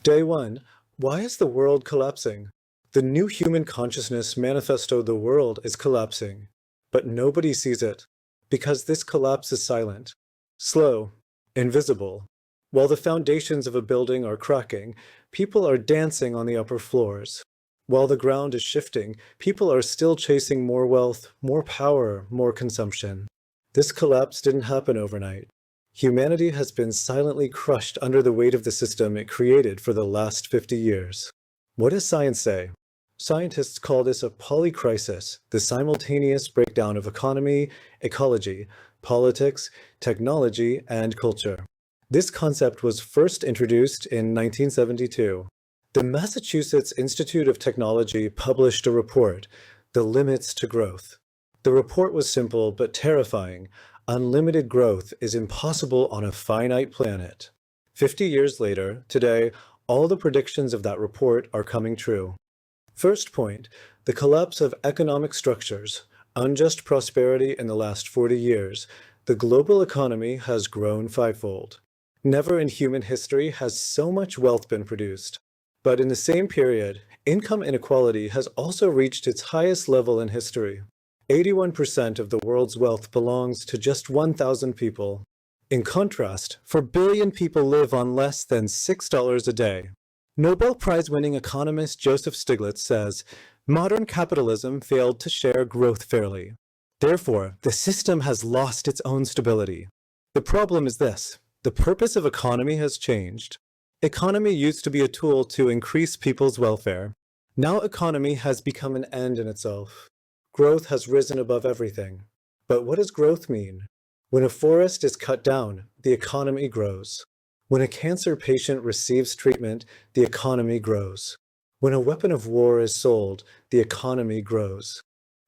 Day 1. Why is the world collapsing? The new human consciousness manifesto the world is collapsing. But nobody sees it, because this collapse is silent, slow, invisible. While the foundations of a building are cracking, people are dancing on the upper floors. While the ground is shifting, people are still chasing more wealth, more power, more consumption. This collapse didn't happen overnight. Humanity has been silently crushed under the weight of the system it created for the last 50 years. What does science say? Scientists call this a polycrisis, the simultaneous breakdown of economy, ecology, politics, technology, and culture. This concept was first introduced in 1972. The Massachusetts Institute of Technology published a report, The Limits to Growth. The report was simple but terrifying. Unlimited growth is impossible on a finite planet. 50 years later, today, all the predictions of that report are coming true. First point, the collapse of economic structures, unjust prosperity in the last 40 years. The global economy has grown fivefold. Never in human history has so much wealth been produced. But in the same period, income inequality has also reached its highest level in history. 81% of the world's wealth belongs to just 1,000 people. In contrast, 4 billion people live on less than $6 a day. Nobel Prize-winning economist Joseph Stiglitz says, modern capitalism failed to share growth fairly. Therefore, the system has lost its own stability. The problem is this: the purpose of economy has changed. Economy used to be a tool to increase people's welfare. Now economy has become an end in itself. Growth has risen above everything. But what does growth mean? When a forest is cut down, the economy grows. When a cancer patient receives treatment, the economy grows. When a weapon of war is sold, the economy grows.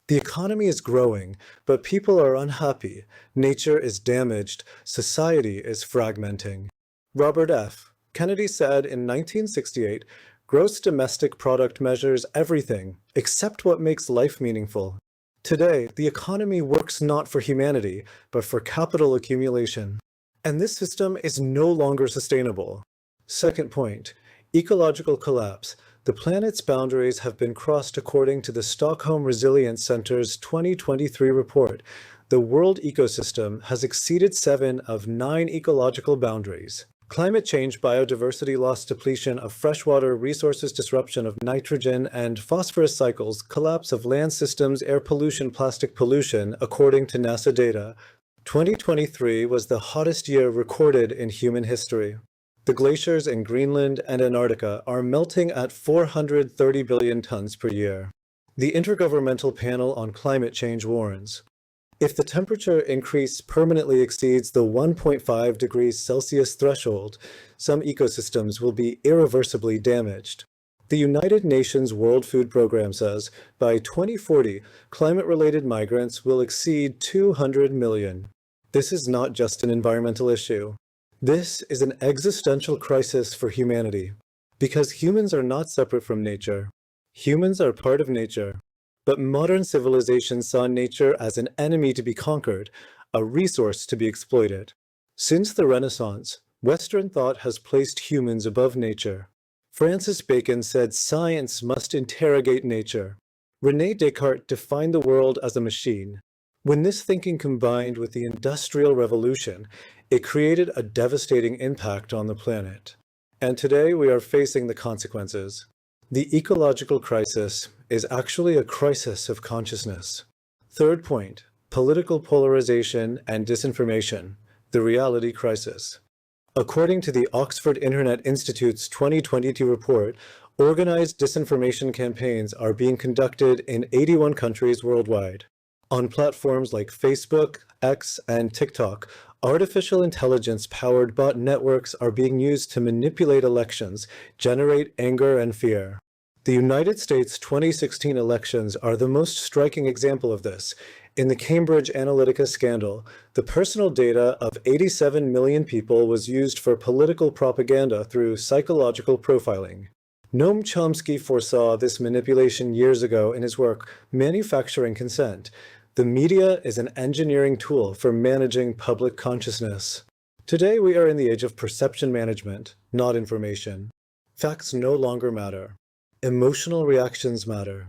The economy is growing, but people are unhappy. Nature is damaged. Society is fragmenting. Robert F. Kennedy said in 1968, gross domestic product measures everything except what makes life meaningful. Today, the economy works not for humanity, but for capital accumulation. And this system is no longer sustainable. Second point, ecological collapse. The planet's boundaries have been crossed according to the Stockholm Resilience Center's 2023 report. The world ecosystem has exceeded 7 of 9 ecological boundaries. Climate change, biodiversity loss, depletion of freshwater resources, disruption of nitrogen and phosphorus cycles, collapse of land systems, air pollution, plastic pollution, according to NASA data. 2023 was the hottest year recorded in human history. The glaciers in Greenland and Antarctica are melting at 430 billion tons per year. The Intergovernmental Panel on Climate Change warns, if the temperature increase permanently exceeds the 1.5 degrees Celsius threshold, some ecosystems will be irreversibly damaged. The United Nations World Food Program says by 2040, climate-related migrants will exceed 200 million. This is not just an environmental issue. This is an existential crisis for humanity, because humans are not separate from nature. Humans are part of nature. But modern civilization saw nature as an enemy to be conquered, a resource to be exploited. Since the Renaissance, Western thought has placed humans above nature. Francis Bacon said science must interrogate nature. René Descartes defined the world as a machine. When this thinking combined with the Industrial Revolution, it created a devastating impact on the planet. And today we are facing the consequences. The ecological crisis is actually a crisis of consciousness. Third point, political polarization and disinformation, the reality crisis. According to the Oxford Internet Institute's 2022 report, organized disinformation campaigns are being conducted in 81 countries worldwide. On platforms like Facebook, X, and TikTok, artificial intelligence-powered bot networks are being used to manipulate elections, generate anger and fear. The United States 2016 elections are the most striking example of this. In the Cambridge Analytica scandal, the personal data of 87 million people was used for political propaganda through psychological profiling. Noam Chomsky foresaw this manipulation years ago in his work, Manufacturing Consent. The media is an engineering tool for managing public consciousness. Today we are in the age of perception management, not information. Facts no longer matter. Emotional reactions matter.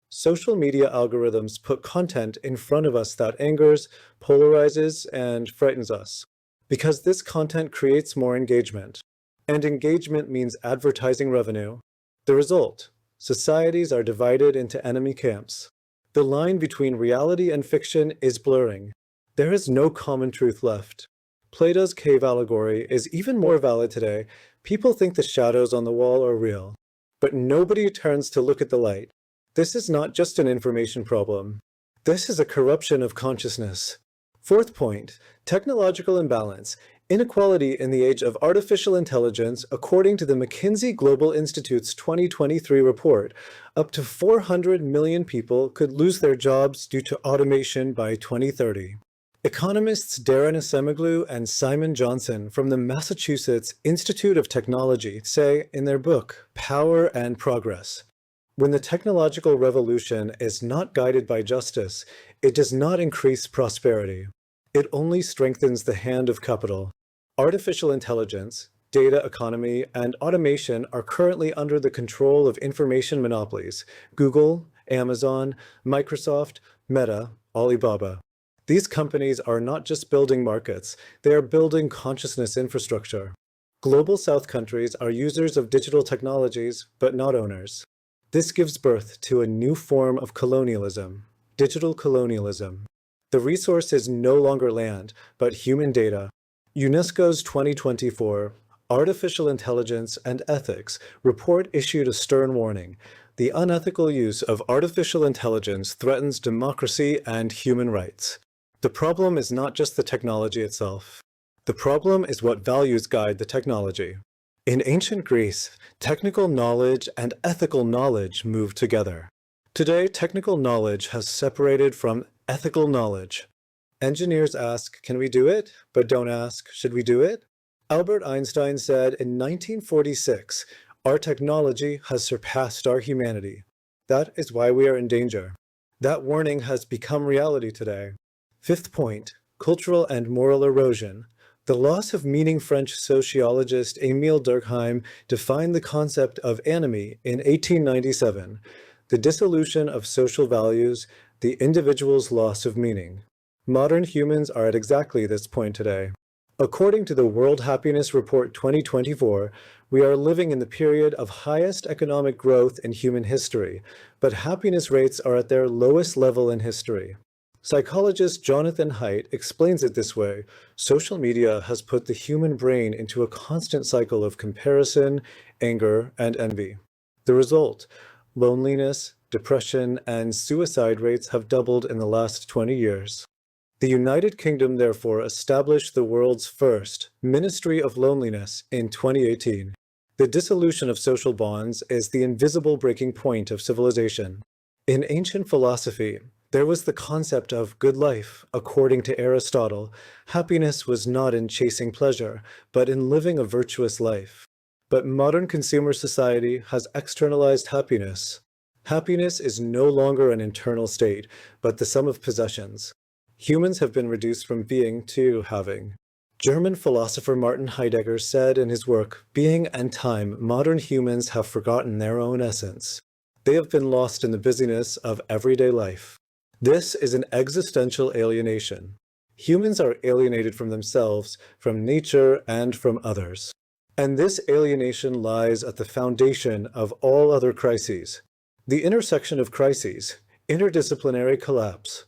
Social media algorithms put content in front of us that angers, polarizes, and frightens us. Because this content creates more engagement. And engagement means advertising revenue. The result: societies are divided into enemy camps. The line between reality and fiction is blurring. There is no common truth left. Plato's cave allegory is even more valid today. People think the shadows on the wall are real. But nobody turns to look at the light. This is not just an information problem. This is a corruption of consciousness. Fourth point, technological imbalance. Inequality in the age of artificial intelligence, according to the McKinsey Global Institute's 2023 report, up to 400 million people could lose their jobs due to automation by 2030. Economists Darren Acemoglu and Simon Johnson from the Massachusetts Institute of Technology say in their book, Power and Progress, when the technological revolution is not guided by justice, it does not increase prosperity. It only strengthens the hand of capital. Artificial intelligence, data economy, and automation are currently under the control of information monopolies: Google, Amazon, Microsoft, Meta, Alibaba. These companies are not just building markets, they are building consciousness infrastructure. Global South countries are users of digital technologies, but not owners. This gives birth to a new form of colonialism, digital colonialism. The resource is no longer land, but human data. UNESCO's 2024 Artificial Intelligence and Ethics report issued a stern warning. The unethical use of artificial intelligence threatens democracy and human rights. The problem is not just the technology itself. The problem is what values guide the technology. In ancient Greece, technical knowledge and ethical knowledge moved together. Today, technical knowledge has separated from ethical knowledge. Engineers ask, can we do it? But don't ask, should we do it? Albert Einstein said in 1946, our technology has surpassed our humanity. That is why we are in danger. That warning has become reality today. Fifth point, cultural and moral erosion. The loss of meaning. French sociologist Émile Durkheim defined the concept of anomie in 1897, the dissolution of social values, the individual's loss of meaning. Modern humans are at exactly this point today. According to the World Happiness Report 2024, we are living in the period of highest economic growth in human history, but happiness rates are at their lowest level in history. Psychologist Jonathan Haidt explains it this way: social media has put the human brain into a constant cycle of comparison, anger, and envy. The result: loneliness, depression, and suicide rates have doubled in the last 20 years. The United Kingdom therefore established the world's first Ministry of Loneliness in 2018. The dissolution of social bonds is the invisible breaking point of civilization. In ancient philosophy, there was the concept of good life. According to Aristotle, happiness was not in chasing pleasure, but in living a virtuous life. But modern consumer society has externalized happiness. Happiness is no longer an internal state, but the sum of possessions. Humans have been reduced from being to having. German philosopher Martin Heidegger said in his work, Being and Time, modern humans have forgotten their own essence. They have been lost in the busyness of everyday life. This is an existential alienation. Humans are alienated from themselves, from nature, and from others. And this alienation lies at the foundation of all other crises. The intersection of crises, interdisciplinary collapse.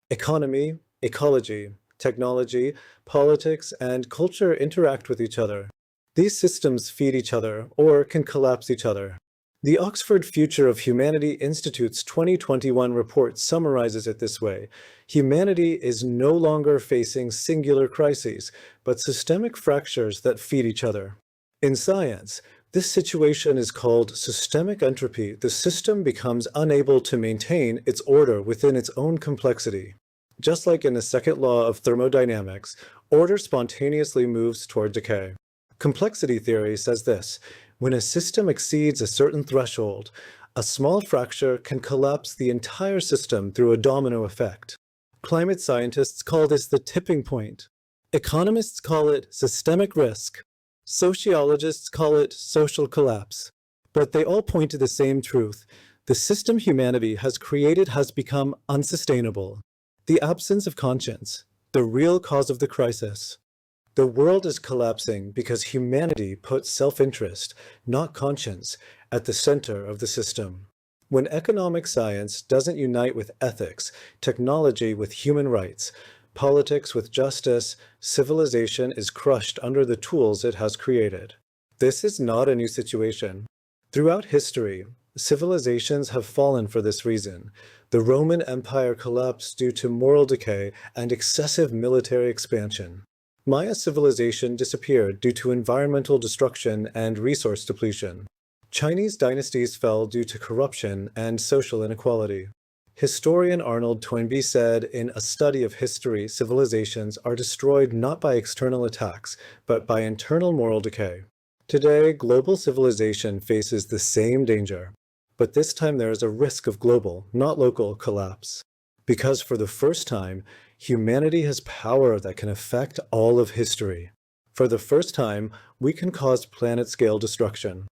Economy, ecology, technology, politics, and culture interact with each other. These systems feed each other or can collapse each other. The Oxford Future of Humanity Institute's 2021 report summarizes it this way: humanity is no longer facing singular crises, but systemic fractures that feed each other. In science, this situation is called systemic entropy. The system becomes unable to maintain its order within its own complexity. Just like in the second law of thermodynamics, order spontaneously moves toward decay. Complexity theory says this: when a system exceeds a certain threshold, a small fracture can collapse the entire system through a domino effect. Climate scientists call this the tipping point. Economists call it systemic risk. Sociologists call it social collapse, but they all point to the same truth. The system humanity has created has become unsustainable. The absence of conscience, the real cause of the crisis. The world is collapsing because humanity put self-interest, not conscience, at the center of the system. When economic science doesn't unite with ethics, technology with human rights, politics with justice, civilization is crushed under the tools it has created. This is not a new situation. Throughout history, civilizations have fallen for this reason. The Roman Empire collapsed due to moral decay and excessive military expansion. Maya civilization disappeared due to environmental destruction and resource depletion. Chinese dynasties fell due to corruption and social inequality. Historian Arnold Toynbee said, in A Study of History, civilizations are destroyed not by external attacks, but by internal moral decay. Today, global civilization faces the same danger, but this time there is a risk of global, not local, collapse. Because for the first time, humanity has power that can affect all of history. For the first time, we can cause planet-scale destruction.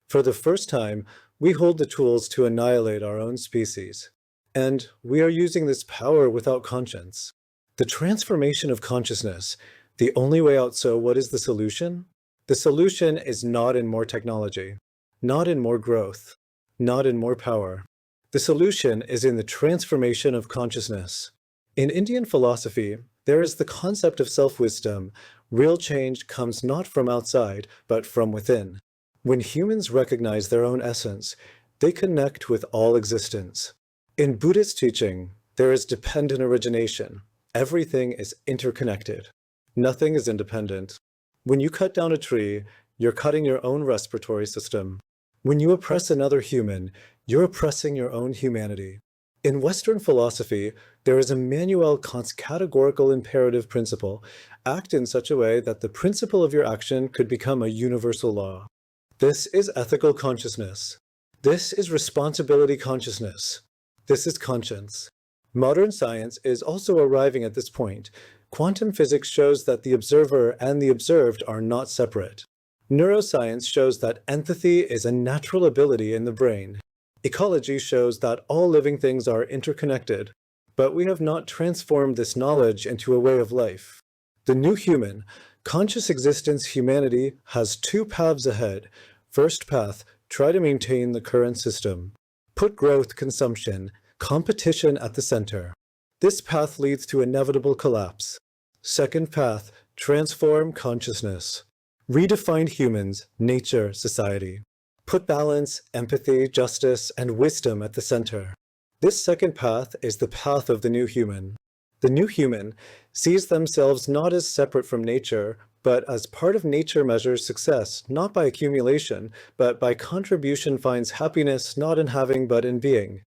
For the first time, we hold the tools to annihilate our own species. And we are using this power without conscience. The transformation of consciousness, the only way out. So what is the solution? The solution is not in more technology, not in more growth, not in more power. The solution is in the transformation of consciousness. In Indian philosophy, there is the concept of self-wisdom. Real change comes not from outside, but from within. When humans recognize their own essence, they connect with all existence. In Buddhist teaching, there is dependent origination. Everything is interconnected. Nothing is independent. When you cut down a tree, you're cutting your own respiratory system. When you oppress another human, you're oppressing your own humanity. In Western philosophy, there is Immanuel Kant's categorical imperative principle. Act in such a way that the principle of your action could become a universal law. This is ethical consciousness. This is responsibility consciousness. This is conscience. Modern science is also arriving at this point. Quantum physics shows that the observer and the observed are not separate. Neuroscience shows that empathy is a natural ability in the brain. Ecology shows that all living things are interconnected, but we have not transformed this knowledge into a way of life. The new human, conscious existence humanity, has two paths ahead. First path, try to maintain the current system. Put growth, consumption, competition at the center. This path leads to inevitable collapse. Second path, transform consciousness. Redefine humans, nature, society. Put balance, empathy, justice, and wisdom at the center. This second path is the path of the new human. The new human sees themselves not as separate from nature, but as part of nature measures success, not by accumulation, but by contribution finds happiness not in having but in being.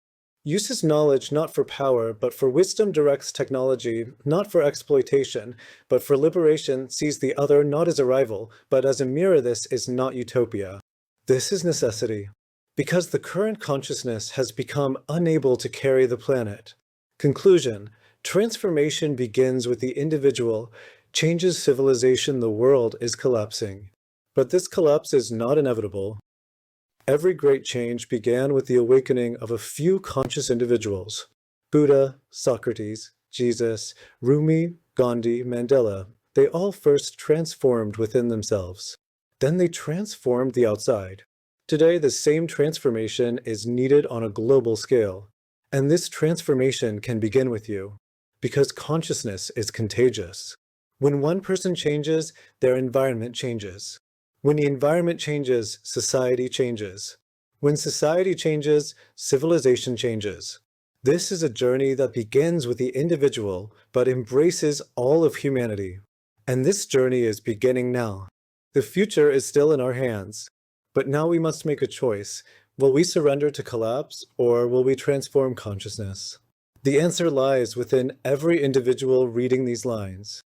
Uses knowledge not for power, but for wisdom directs technology, not for exploitation, but for liberation sees the other not as a rival, but as a mirror. This is not utopia. This is necessity. Because the current consciousness has become unable to carry the planet. Conclusion. Transformation begins with the individual, changes civilization, the world is collapsing. But this collapse is not inevitable. Every great change began with the awakening of a few conscious individuals. Buddha, Socrates, Jesus, Rumi, Gandhi, Mandela, they all first transformed within themselves. Then they transformed the outside. Today, the same transformation is needed on a global scale. And this transformation can begin with you, because consciousness is contagious. When one person changes, their environment changes. When the environment changes, society changes. When society changes, civilization changes. This is a journey that begins with the individual, but embraces all of humanity. And this journey is beginning now. The future is still in our hands. But now we must make a choice. Will we surrender to collapse, or will we transform consciousness? The answer lies within every individual reading these lines.